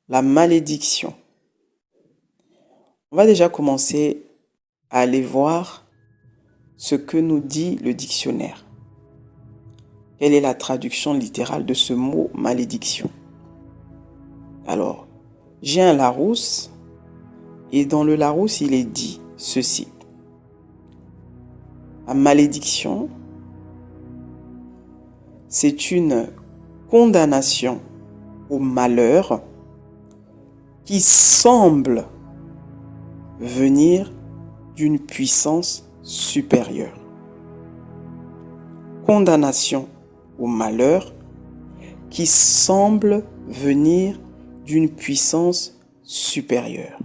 La malédiction. On va déjà commencer à aller voir ce que nous dit le dictionnaire. Quelle est la traduction littérale de ce mot malédiction? Alors, j'ai un Larousse et dans le Larousse, il est dit ceci. La malédiction, c'est une condamnation au malheur qui semble venir d'une puissance supérieure. Condamnation au malheur qui semble venir d'une puissance supérieure.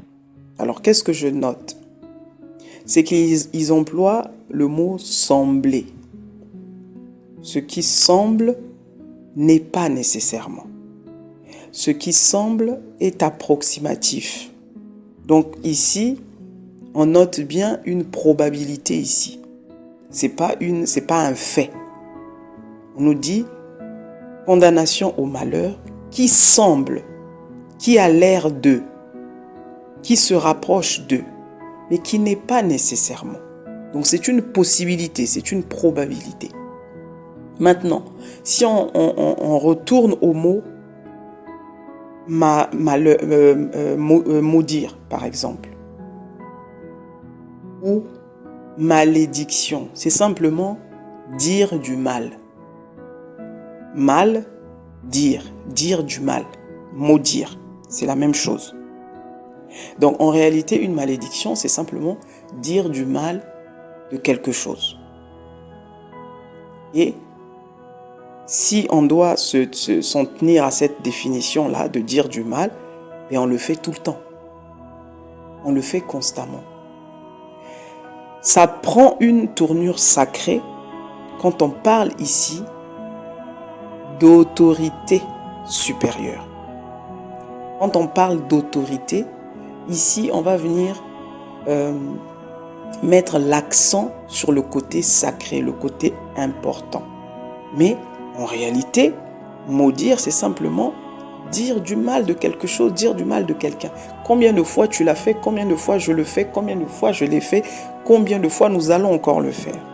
Alors, qu'est-ce que je note? C'est qu'ils emploient le mot sembler. Ce qui semble n'est pas nécessairement. Ce qui semble est approximatif. Donc ici, on note bien une probabilité ici. C'est pas un fait. On nous dit condamnation au malheur qui semble, qui a l'air d'eux, qui se rapproche d'eux, mais qui n'est pas nécessairement. Donc c'est une possibilité, c'est une probabilité. Maintenant, si on retourne au mot maudire, par exemple, ou malédiction, c'est simplement dire du mal. Mal, dire du mal, maudire, c'est la même chose. Donc en réalité, une malédiction, c'est simplement dire du mal de quelque chose. Et si on doit s'en tenir à cette définition-là de dire du mal, on le fait tout le temps. On le fait constamment. Ça prend une tournure sacrée quand on parle ici d'autorité supérieure. Quand on parle d'autorité, ici, on va venir mettre l'accent sur le côté sacré, le côté important. Mais en réalité, maudire, c'est simplement dire du mal de quelque chose, dire du mal de quelqu'un. Combien de fois tu l'as fait, combien de fois je le fais, combien de fois je l'ai fait, combien de fois nous allons encore le faire.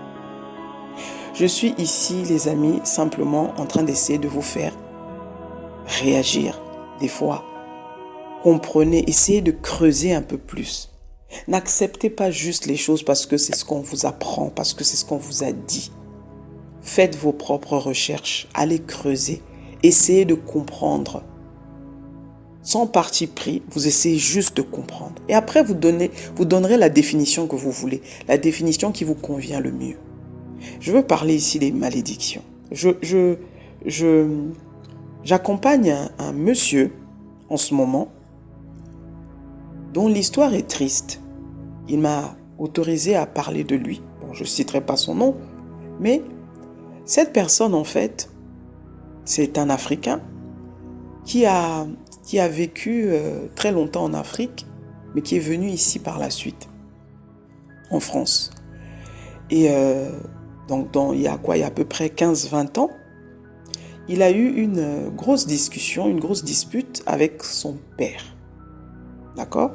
Je suis ici, les amis, simplement en train d'essayer de vous faire réagir des fois. Comprenez, essayez de creuser un peu plus. N'acceptez pas juste les choses parce que c'est ce qu'on vous apprend, parce que c'est ce qu'on vous a dit. Faites vos propres recherches, allez creuser, essayez de comprendre. Sans parti pris, vous essayez juste de comprendre. Et après, vous donnerez la définition que vous voulez, la définition qui vous convient le mieux. Je veux parler ici des malédictions. J'accompagne un monsieur en ce moment dont l'histoire est triste. Il m'a autorisé à parler de lui. Bon, je ne citerai pas son nom, mais cette personne, en fait, c'est un Africain qui a vécu très longtemps en Afrique, mais qui est venu ici par la suite, en France. Et donc, il y a à peu près 15-20 ans, il a eu une grosse discussion, une grosse dispute avec son père. D'accord?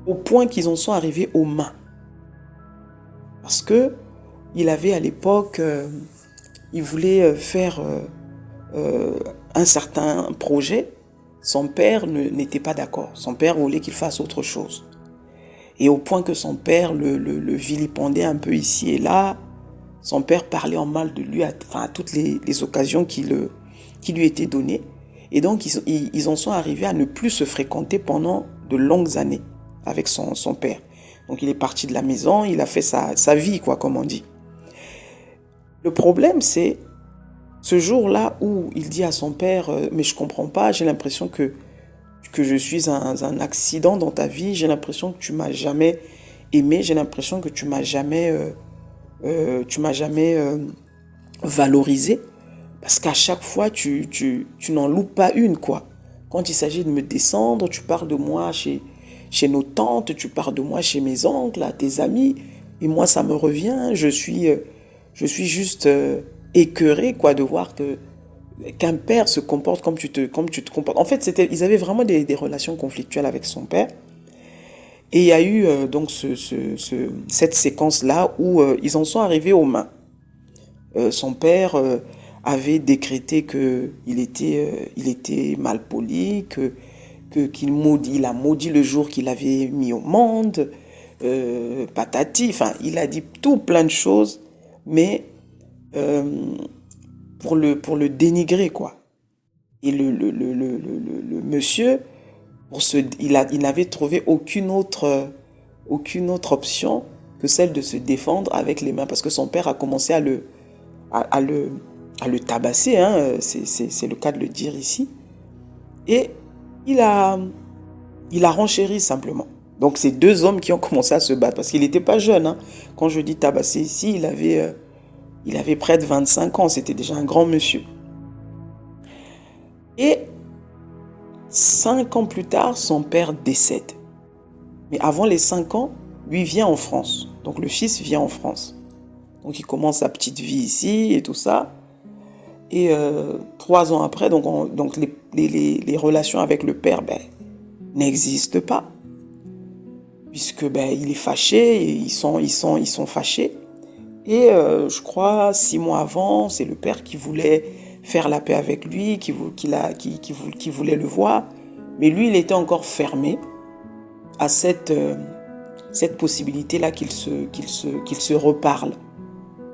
Au point qu'ils en sont arrivés aux mains. Parce que il avait à l'époque, il voulait faire un certain projet. Son père n'était pas d'accord. Son père voulait qu'il fasse autre chose. Et au point que son père le vilipendait un peu ici et là, son père parlait en mal de lui à toutes les occasions qui lui étaient données. Et donc, ils en sont arrivés à ne plus se fréquenter pendant de longues années avec son père. Donc, il est parti de la maison, il a fait sa vie, quoi, comme on dit. Le problème, c'est ce jour-là où il dit à son père « Mais je comprends pas, j'ai l'impression que je suis un accident dans ta vie, j'ai l'impression que tu m'as jamais aimé, j'ai l'impression que tu m'as jamais valorisé, parce qu'à chaque fois, tu n'en loupes pas une, quoi. Quand il s'agit de me descendre, tu parles de moi chez nos tantes, tu parles de moi chez mes oncles, à tes amis, et moi, ça me revient, je suis juste écœuré, quoi, de voir que qu'un père se comporte comme tu te comportes. En fait, ils avaient vraiment des relations conflictuelles avec son père. Et il y a eu donc cette séquence-là où ils en sont arrivés aux mains. Son père avait décrété il était malpoli, il a maudit le jour qu'il avait mis au monde, patati, enfin, il a dit tout plein de choses, mais euh, pour le dénigrer, quoi. Et le monsieur, il n'avait trouvé aucune autre option que celle de se défendre avec les mains, parce que son père a commencé à le, à le tabasser, hein, c'est le cas de le dire ici. Et il a, il a renchéri simplement. Donc c'est deux hommes qui ont commencé à se battre, parce qu'il n'était pas jeune, hein. Quand je dis tabasser ici, il avait près de 25 ans, c'était déjà un grand monsieur. Et 5 ans plus tard, son père décède. Mais avant les 5 ans, lui vient en France. Donc le fils vient en France. Donc il commence sa petite vie ici et tout ça. Et 3 ans après, donc les relations avec le père n'existent pas. Puisque il est fâché, et ils sont fâchés. Et je crois 6 mois avant, c'est le père qui voulait faire la paix avec lui, qui voulait le voir. Mais lui, il était encore fermé à cette possibilité-là qu'il se reparle.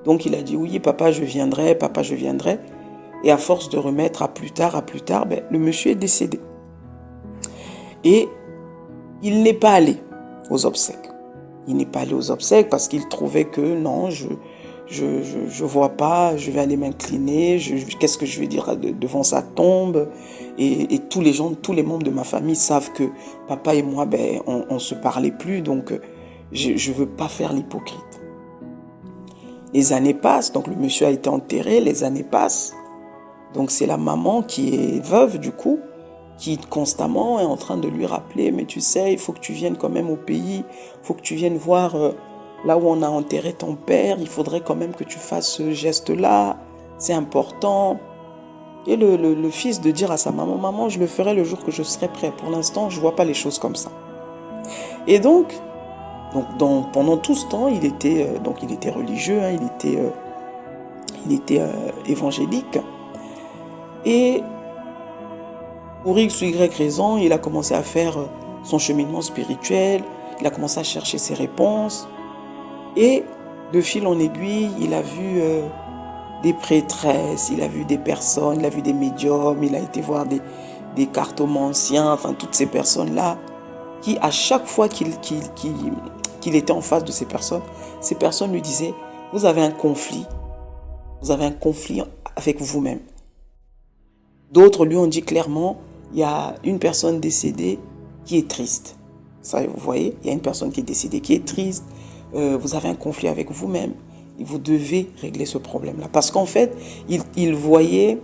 Donc il a dit oui, papa, je viendrai, papa, je viendrai. Et à force de remettre à plus tard, le monsieur est décédé. Et il n'est pas allé aux obsèques. Il n'est pas allé aux obsèques parce qu'il trouvait que non, je vois pas, je vais aller m'incliner, qu'est-ce que je vais dire devant sa tombe, et tous les membres de ma famille savent que papa et moi, on se parlait plus, donc je veux pas faire l'hypocrite. Les années passent, donc le monsieur a été enterré, les années passent, donc c'est la maman qui est veuve du coup, qui constamment est en train de lui rappeler, mais tu sais, il faut que tu viennes quand même au pays, il faut que tu viennes voir là où on a enterré ton père, il faudrait quand même que tu fasses ce geste-là, c'est important. Et le fils de dire à sa maman, maman, je le ferai le jour que je serai prêt. Pour l'instant, je ne vois pas les choses comme ça. Et donc pendant tout ce temps, il était religieux, hein, il était évangélique. Et pour X ou Y raison, il a commencé à faire son cheminement spirituel, il a commencé à chercher ses réponses. Et de fil en aiguille, il a vu des prêtresses, il a vu des personnes, il a vu des médiums, il a été voir des cartomanciens, enfin toutes ces personnes-là, qui à chaque fois qu'il était en face de ces personnes lui disaient, vous avez un conflit avec vous-même. D'autres lui ont dit clairement, il y a une personne décédée qui est triste. Ça, vous voyez, il y a une personne qui est décédée qui est triste, vous avez un conflit avec vous-même. Et vous devez régler ce problème-là. Parce qu'en fait, il voyait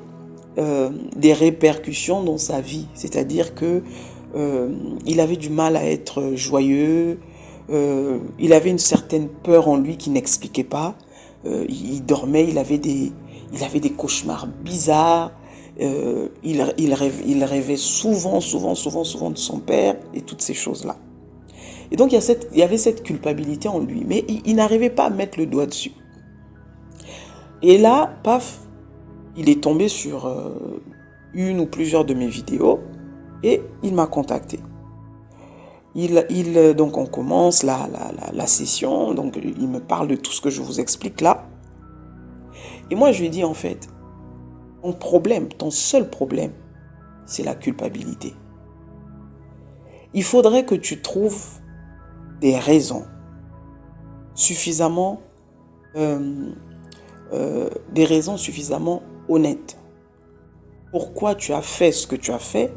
des répercussions dans sa vie. C'est-à-dire que il avait du mal à être joyeux. Il avait une certaine peur en lui qu'il n'expliquait pas. Il dormait, il avait des cauchemars bizarres. Il rêvait souvent de son père et toutes ces choses-là. Et donc il y avait cette culpabilité en lui, mais il n'arrivait pas à mettre le doigt dessus. Et là, paf, il est tombé sur une ou plusieurs de mes vidéos et il m'a contacté. Donc on commence la session, donc il me parle de tout ce que je vous explique là. Et moi je lui dis en fait, ton seul problème, c'est la culpabilité. Il faudrait que tu trouves des raisons suffisamment honnêtes. Pourquoi tu as fait ce que tu as fait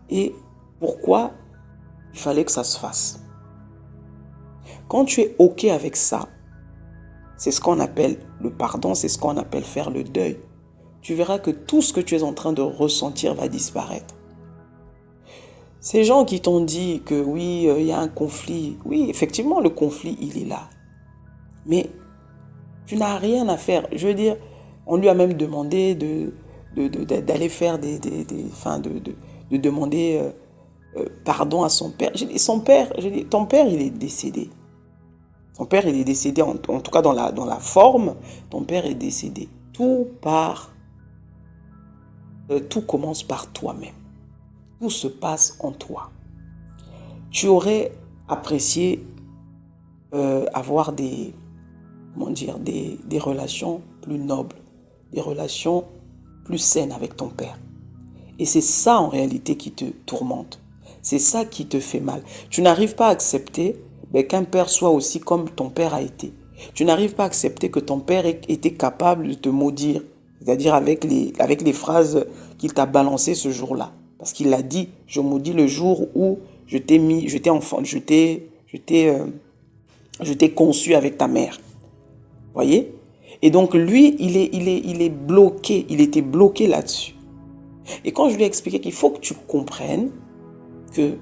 et pourquoi il fallait que ça se fasse. Quand tu es OK avec ça, c'est ce qu'on appelle le pardon, c'est ce qu'on appelle faire le deuil. Tu verras que tout ce que tu es en train de ressentir va disparaître. Ces gens qui t'ont dit que oui, il y a un conflit, oui, effectivement, le conflit, il est là. Mais tu n'as rien à faire. Je veux dire, On lui a même demandé d'aller faire de demander pardon à son père. J'ai dit, ton père, il est décédé. Ton père, il est décédé, en tout cas dans la forme, ton père est décédé. Tout commence par toi-même. Tout se passe en toi. Tu aurais apprécié avoir des relations plus nobles, des relations plus saines avec ton père. Et c'est ça en réalité qui te tourmente. C'est ça qui te fait mal. Tu n'arrives pas à accepter qu'un père soit aussi comme ton père a été. Tu n'arrives pas à accepter que ton père était capable de te maudire, c'est-à-dire avec les phrases qu'il t'a balancées ce jour-là. Parce qu'il a dit, je maudis le jour où je t'ai conçu avec ta mère. Voyez? Et donc lui, il est bloqué, il était bloqué là-dessus. Et quand je lui ai expliqué qu'il faut que tu comprennes que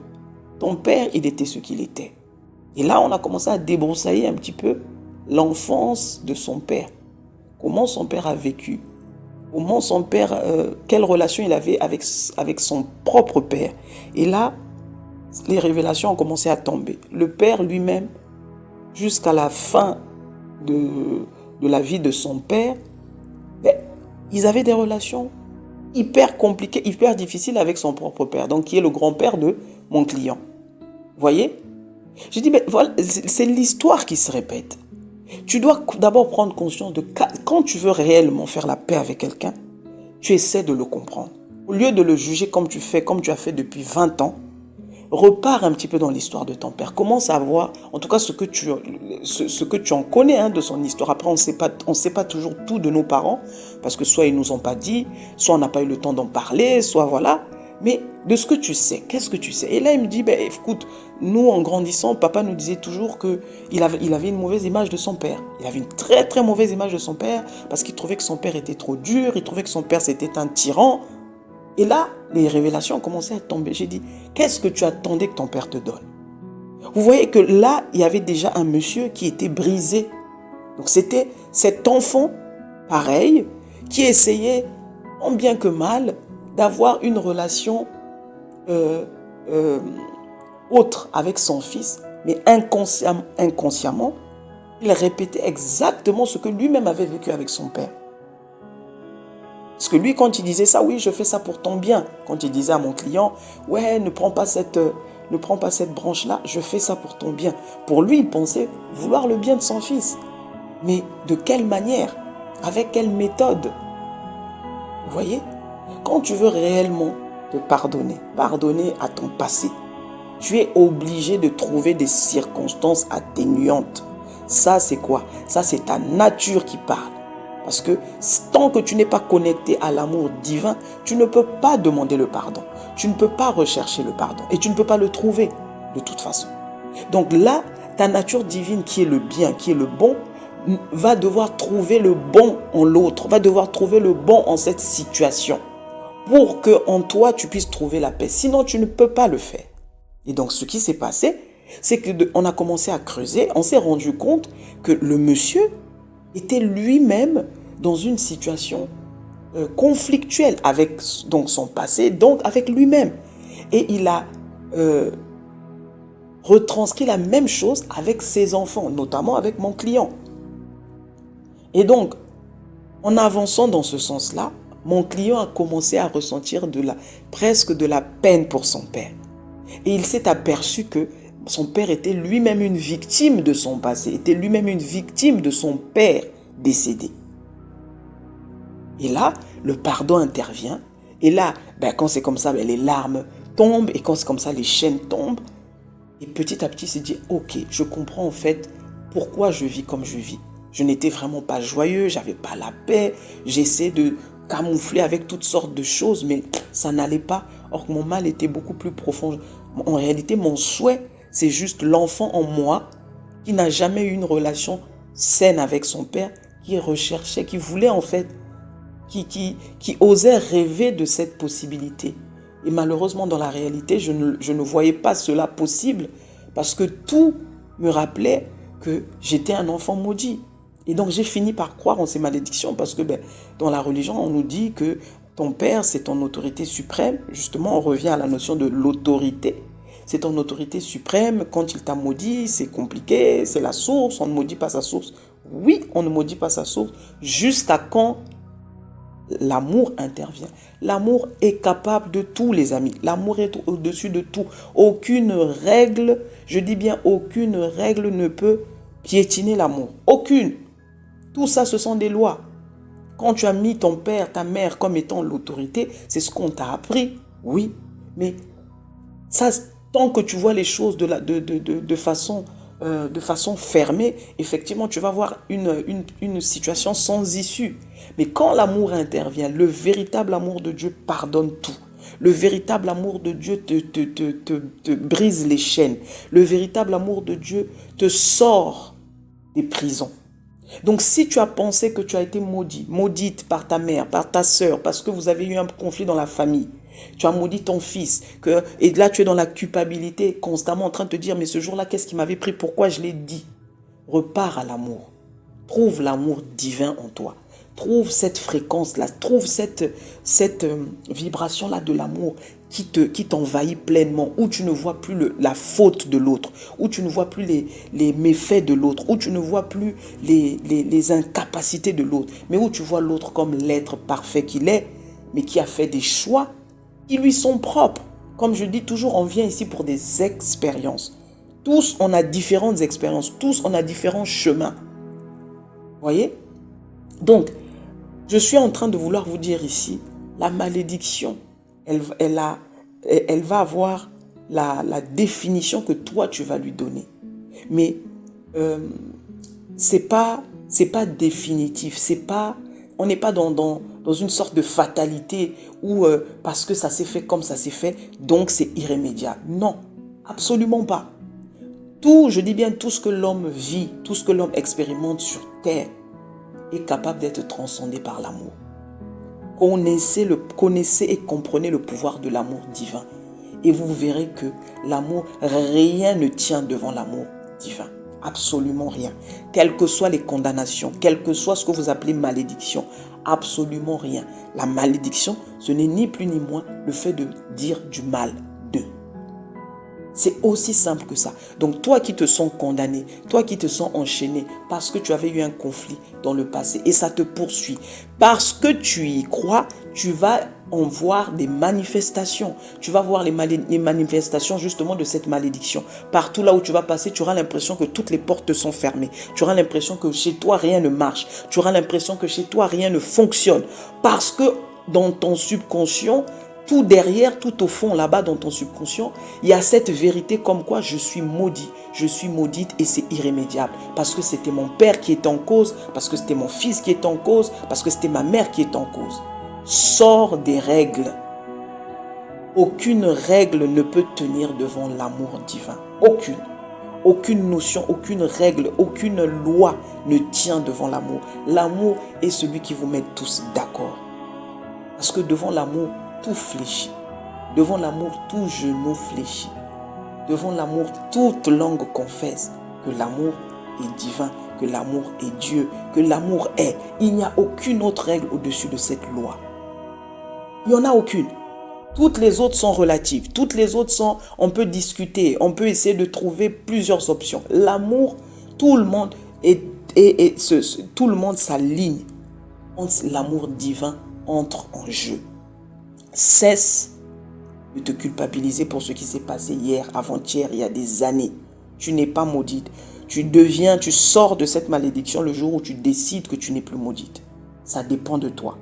ton père, il était ce qu'il était. Et là, on a commencé à débroussailler un petit peu l'enfance de son père. Comment son père a vécu. Comment son père, quelle relation il avait avec son propre père. Et là, les révélations ont commencé à tomber. Le père lui-même, jusqu'à la fin de la vie de son père, ils avaient des relations hyper compliquées, hyper difficiles avec son propre père, donc qui est le grand-père de mon client. Vous voyez? J'ai dit, voilà, c'est l'histoire qui se répète. Tu dois d'abord prendre conscience de quand tu veux réellement faire la paix avec quelqu'un, tu essaies de le comprendre. Au lieu de le juger comme tu as fait depuis 20 ans, repars un petit peu dans l'histoire de ton père. Commence à voir, en tout cas, ce que tu en connais de son histoire. Après, on ne sait pas toujours tout de nos parents, parce que soit ils ne nous ont pas dit, soit on n'a pas eu le temps d'en parler, soit voilà. Mais de ce que tu sais, qu'est-ce que tu sais? Et là, il me dit, écoute, nous, en grandissant, papa nous disait toujours qu'il avait une mauvaise image de son père. Il avait une très, très mauvaise image de son père, parce qu'il trouvait que son père était trop dur, il trouvait que son père, c'était un tyran. Et là, les révélations ont commencé à tomber. J'ai dit, qu'est-ce que tu attendais que ton père te donne? Vous voyez que là, il y avait déjà un monsieur qui était brisé. Donc c'était cet enfant, pareil, qui essayait, tant bien que mal, d'avoir une relation autre avec son fils, mais inconsciemment, il répétait exactement ce que lui-même avait vécu avec son père. Parce que lui, quand il disait ça, oui, je fais ça pour ton bien. Quand il disait à mon client, ouais, ne prends pas cette branche-là, je fais ça pour ton bien. Pour lui, il pensait vouloir le bien de son fils. Mais de quelle manière? Avec quelle méthode? Vous voyez? Quand tu veux réellement te pardonner à ton passé, tu es obligé de trouver des circonstances atténuantes. Ça, c'est quoi? Ça, c'est ta nature qui parle. Parce que tant que tu n'es pas connecté à l'amour divin, tu ne peux pas demander le pardon. Tu ne peux pas rechercher le pardon. Et tu ne peux pas le trouver de toute façon. Donc là, ta nature divine qui est le bien, qui est le bon, va devoir trouver le bon en l'autre, va devoir trouver le bon en cette situation pour que en toi, tu puisses trouver la paix. Sinon, tu ne peux pas le faire. Et donc, ce qui s'est passé, c'est qu'on a commencé à creuser, on s'est rendu compte que le monsieur était lui-même dans une situation conflictuelle avec donc son passé, donc avec lui-même. Et il a retranscrit la même chose avec ses enfants, notamment avec mon client. Et donc, en avançant dans ce sens-là, mon client a commencé à ressentir presque de la peine pour son père. Et il s'est aperçu que son père était lui-même une victime de son passé, était lui-même une victime de son père décédé. Et là, le pardon intervient. Et là, quand c'est comme ça, les larmes tombent. Et quand c'est comme ça, les chaînes tombent. Et petit à petit, il s'est dit, ok, je comprends en fait pourquoi je vis comme je vis. Je n'étais vraiment pas joyeux, j'avais pas la paix. J'essaie de camoufler avec toutes sortes de choses, mais ça n'allait pas. Or, mon mal était beaucoup plus profond. En réalité, mon souhait, c'est juste l'enfant en moi qui n'a jamais eu une relation saine avec son père, qui recherchait, qui voulait en fait, qui osait rêver de cette possibilité. Et malheureusement, dans la réalité, je ne voyais pas cela possible parce que tout me rappelait que j'étais un enfant maudit. Et donc, j'ai fini par croire en ces malédictions parce que dans la religion, on nous dit que ton père, c'est ton autorité suprême. Justement, on revient à la notion de l'autorité. C'est ton autorité suprême. Quand il t'a maudit, c'est compliqué, c'est la source. On ne maudit pas sa source. Oui, on ne maudit pas sa source jusqu'à quand l'amour intervient. L'amour est capable de tout, les amis. L'amour est au-dessus de tout. Aucune règle, je dis bien aucune règle ne peut piétiner l'amour. Aucune. Tout ça, ce sont des lois. Quand tu as mis ton père, ta mère comme étant l'autorité, c'est ce qu'on t'a appris. Oui, mais ça, tant que tu vois les choses de façon fermée, effectivement, tu vas voir une situation sans issue. Mais quand l'amour intervient, le véritable amour de Dieu pardonne tout. Le véritable amour de Dieu te brise les chaînes. Le véritable amour de Dieu te sort des prisons. Donc si tu as pensé que tu as été maudit, maudite par ta mère, par ta sœur, parce que vous avez eu un conflit dans la famille, tu as maudit ton fils, et là tu es dans la culpabilité, constamment en train de te dire, mais ce jour-là, qu'est-ce qui m'avait pris, pourquoi je l'ai dit? Repars à l'amour. Trouve l'amour divin en toi. Trouve cette fréquence-là, trouve cette vibration-là de l'amour qui t'envahit pleinement, où tu ne vois plus la faute de l'autre, où tu ne vois plus les méfaits de l'autre, où tu ne vois plus les incapacités de l'autre, mais où tu vois l'autre comme l'être parfait qu'il est, mais qui a fait des choix qui lui sont propres. Comme je dis toujours, on vient ici pour des expériences. Tous, on a différentes expériences, tous, on a différents chemins. Vous voyez? Donc, je suis en train de vouloir vous dire ici, la malédiction, elle va avoir la définition que toi, tu vas lui donner. Mais c'est pas définitif. On n'est pas dans une sorte de fatalité où parce que ça s'est fait comme ça s'est fait, donc c'est irrémédiable. Non, absolument pas. Je dis bien tout ce que l'homme vit, tout ce que l'homme expérimente sur terre est capable d'être transcendé par l'amour. Connaissez et comprenez le pouvoir de l'amour divin. Et vous verrez que l'amour, rien ne tient devant l'amour divin. Absolument rien. Quelles que soient les condamnations, quel que soit ce que vous appelez malédiction, absolument rien. La malédiction, ce n'est ni plus ni moins le fait de dire du mal d'eux. C'est aussi simple que ça. Donc toi qui te sens condamné, toi qui te sens enchaîné parce que tu avais eu un conflit dans le passé et ça te poursuit, parce que tu y crois, tu vas en voir des manifestations. Tu vas voir les manifestations justement de cette malédiction. Partout là où tu vas passer, tu auras l'impression que toutes les portes sont fermées. Tu auras l'impression que chez toi rien ne marche. Tu auras l'impression que chez toi rien ne fonctionne. Parce que dans ton subconscient, tout derrière, tout au fond, là-bas dans ton subconscient, il y a cette vérité comme quoi je suis maudit, je suis maudite et c'est irrémédiable. Parce que c'était mon père qui était en cause, parce que c'était mon fils qui était en cause, parce que c'était ma mère qui était en cause. Sors des règles. Aucune règle ne peut tenir devant l'amour divin. Aucune. Aucune notion, aucune règle, aucune loi ne tient devant l'amour. L'amour est celui qui vous met tous d'accord. Parce que devant l'amour, tout fléchit. Devant l'amour, tout genou fléchit. Devant l'amour, toute langue confesse que l'amour est divin, que l'amour est Dieu, que l'amour est. Il n'y a aucune autre règle au-dessus de cette loi. Il n'y en a aucune. Toutes les autres sont relatives. Toutes les autres sont, on peut discuter, on peut essayer de trouver plusieurs options. L'amour, tout le monde tout le monde s'aligne. L'amour divin entre en jeu. Cesse de te culpabiliser pour ce qui s'est passé hier, avant-hier, il y a des années. Tu n'es pas maudite. Tu sors de cette malédiction le jour où tu décides que tu n'es plus maudite. Ça dépend de toi.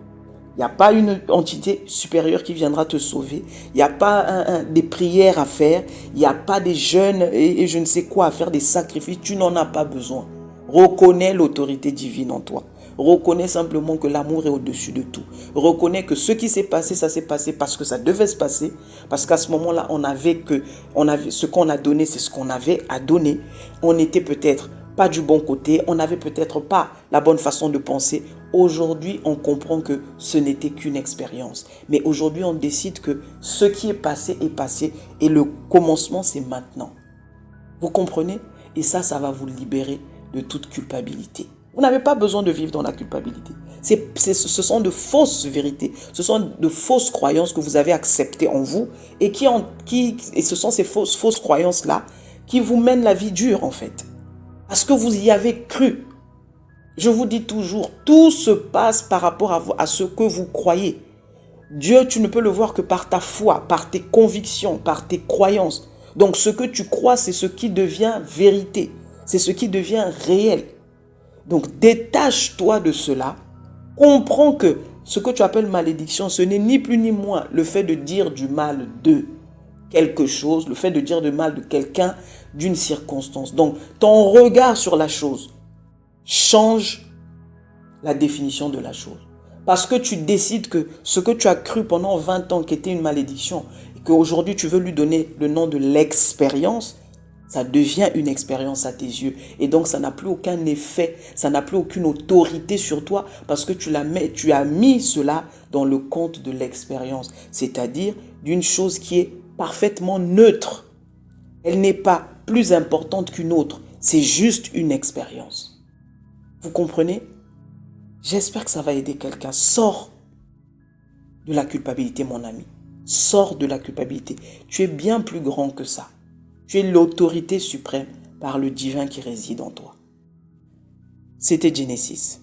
Il n'y a pas une entité supérieure qui viendra te sauver. Il n'y a pas des prières à faire. Il n'y a pas des jeûnes et je ne sais quoi à faire, des sacrifices. Tu n'en as pas besoin. Reconnais l'autorité divine en toi. Reconnais simplement que l'amour est au-dessus de tout. Reconnais que ce qui s'est passé, ça s'est passé parce que ça devait se passer. Parce qu'à ce moment-là, ce qu'on a donné, c'est ce qu'on avait à donner. On n'était peut-être pas du bon côté. On n'avait peut-être pas la bonne façon de penser. Aujourd'hui, on comprend que ce n'était qu'une expérience. Mais aujourd'hui, on décide que ce qui est passé et le commencement, c'est maintenant. Vous comprenez? Et ça va vous libérer de toute culpabilité. Vous n'avez pas besoin de vivre dans la culpabilité. Ce sont de fausses vérités. Ce sont de fausses croyances que vous avez acceptées en vous et et ce sont ces fausses croyances-là qui vous mènent la vie dure en fait. Parce que vous y avez cru. Je vous dis toujours, tout se passe par rapport à ce que vous croyez. Dieu, tu ne peux le voir que par ta foi, par tes convictions, par tes croyances. Donc ce que tu crois, c'est ce qui devient vérité. C'est ce qui devient réel. Donc détache-toi de cela. Comprends que ce que tu appelles malédiction, ce n'est ni plus ni moins le fait de dire du mal de quelque chose, le fait de dire du mal de quelqu'un, d'une circonstance. Donc ton regard sur la chose change la définition de la chose. Parce que tu décides que ce que tu as cru pendant 20 ans qu'était une malédiction, et qu'aujourd'hui tu veux lui donner le nom de l'expérience, ça devient une expérience à tes yeux. Et donc ça n'a plus aucun effet, ça n'a plus aucune autorité sur toi parce que tu as mis cela dans le compte de l'expérience. C'est-à-dire d'une chose qui est parfaitement neutre. Elle n'est pas plus importante qu'une autre. C'est juste une expérience. Vous comprenez? J'espère que ça va aider quelqu'un. Sors de la culpabilité, mon ami. Sors de la culpabilité. Tu es bien plus grand que ça. Tu es l'autorité suprême par le divin qui réside en toi. C'était Genesis.